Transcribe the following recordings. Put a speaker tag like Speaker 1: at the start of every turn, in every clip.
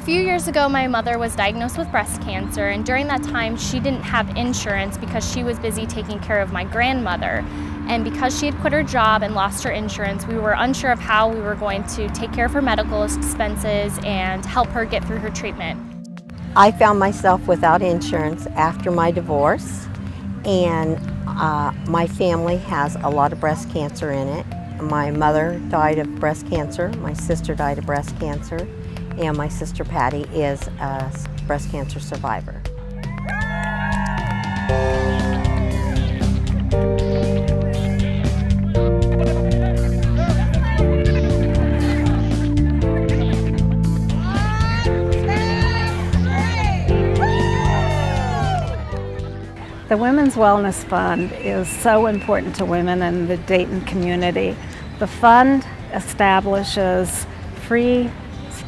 Speaker 1: few years ago, my mother was diagnosed with breast cancer, and during that time, she didn't have insurance because she was busy taking care of my grandmother. And because she had quit her job and lost her insurance, we were unsure of how we were going to take care of her medical expenses and help her get through her treatment.
Speaker 2: I found myself without insurance after my divorce, and my family has a lot of breast cancer in it. My mother died of breast cancer, my sister died of breast cancer, and my sister Patty is a breast cancer survivor.
Speaker 3: The Women's Wellness Fund is so important to women in the Dayton community. The fund establishes free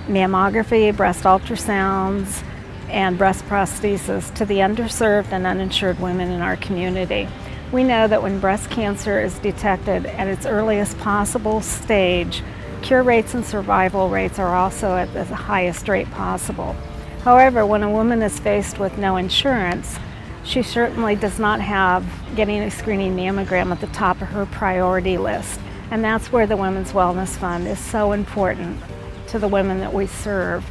Speaker 3: mammography, breast ultrasounds, and breast prosthesis to the underserved and uninsured women in our community. We know that when breast cancer is detected at its earliest possible stage, cure rates and survival rates are also at the highest rate possible. However, when a woman is faced with no insurance, she certainly does not have getting a screening mammogram at the top of her priority list. And that's where the Women's Wellness Fund is so important to the women that we serve.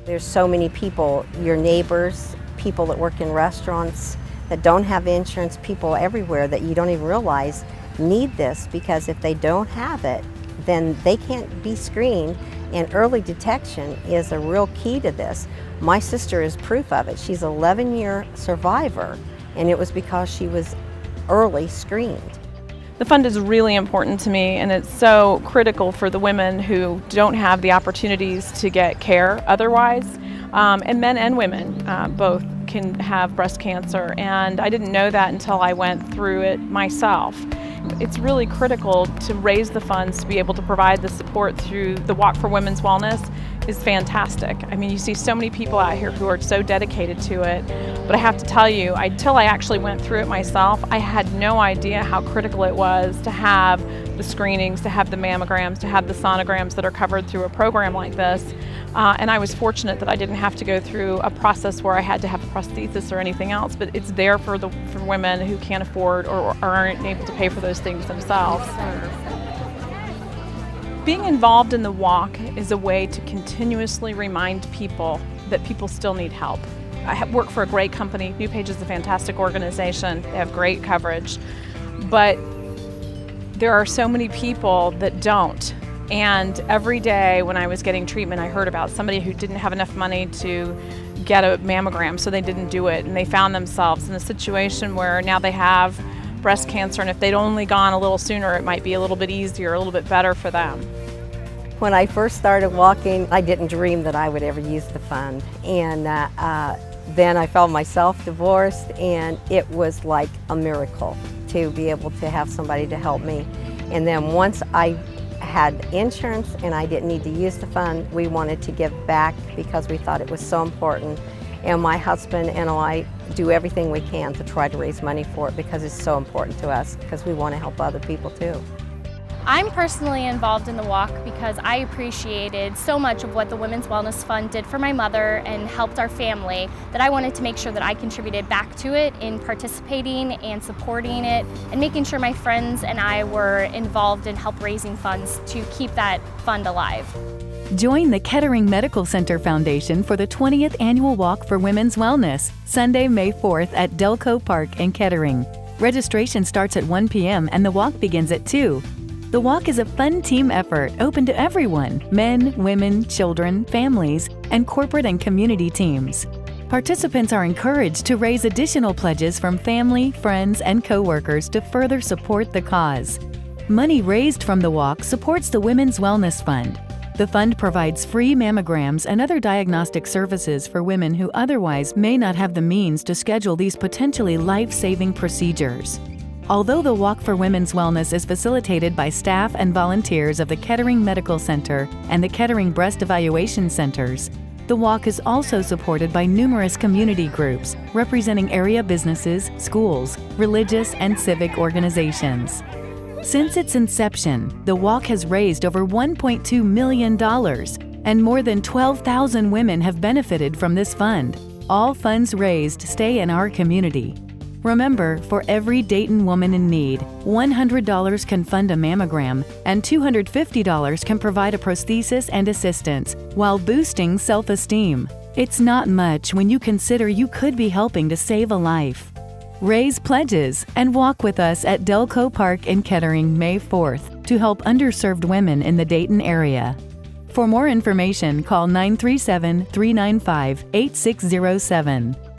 Speaker 2: There's so many people, your neighbors, people that work in restaurants that don't have insurance, people everywhere that you don't even realize need this, because if they don't have it, then they can't be screened, and early detection is a real key to this. My sister is proof of it. She's an 11-year survivor, and it was because she was early screened.
Speaker 4: The fund is really important to me, and it's so critical for the women who don't have the opportunities to get care otherwise, and men and women both can have breast cancer, and I didn't know that until I went through it myself. It's really critical to raise the funds to be able to provide the support through the Walk for Women's Wellness is fantastic. I mean, you see so many people out here who are so dedicated to it, but I have to tell you, until I actually went through it myself, I had no idea how critical it was to have the screenings, to have the mammograms, to have the sonograms that are covered through a program like this. And I was fortunate that I didn't have to go through a process where I had to have a prosthesis or anything else, but it's there for women who can't afford or aren't able to pay for those things themselves. Being involved in the walk is a way to continuously remind people that people still need help. I work for a great company. NewPage is a fantastic organization. They have great coverage, but there are so many people that don't. And every day when I was getting treatment, I heard about somebody who didn't have enough money to get a mammogram, so they didn't do it, and they found themselves in a situation where now they have breast cancer, and if they'd only gone a little sooner, it might be a little bit easier, a little bit better for them.
Speaker 2: When I first started walking, I didn't dream that I would ever use the fund, and then I found myself divorced, and it was like a miracle to be able to have somebody to help me. And then once I had insurance and I didn't need to use the fund, we wanted to give back because we thought it was so important. And my husband and I do everything we can to try to raise money for it because it's so important to us, because we want to help other people too.
Speaker 1: I'm personally involved in the walk because I appreciated so much of what the Women's Wellness Fund did for my mother and helped our family, that I wanted to make sure that I contributed back to it in participating and supporting it and making sure my friends and I were involved in help raising funds to keep that fund alive.
Speaker 5: Join the Kettering Medical Center Foundation for the 20th Annual Walk for Women's Wellness, Sunday, May 4th at Delco Park in Kettering. Registration starts at 1 p.m. and the walk begins at 2. The walk is a fun team effort open to everyone: men, women, children, families, and corporate and community teams. Participants are encouraged to raise additional pledges from family, friends, and coworkers to further support the cause. Money raised from the walk supports the Women's Wellness Fund. The fund provides free mammograms and other diagnostic services for women who otherwise may not have the means to schedule these potentially life-saving procedures. Although the Walk for Women's Wellness is facilitated by staff and volunteers of the Kettering Medical Center and the Kettering Breast Evaluation Centers, the walk is also supported by numerous community groups representing area businesses, schools, religious, and civic organizations. Since its inception, the walk has raised over $1.2 million, and more than 12,000 women have benefited from this fund. All funds raised stay in our community. Remember, for every Dayton woman in need, $100 can fund a mammogram and $250 can provide a prosthesis and assistance while boosting self-esteem. It's not much when you consider you could be helping to save a life. Raise pledges and walk with us at Delco Park in Kettering May 4th to help underserved women in the Dayton area. For more information, call 937-395-8607.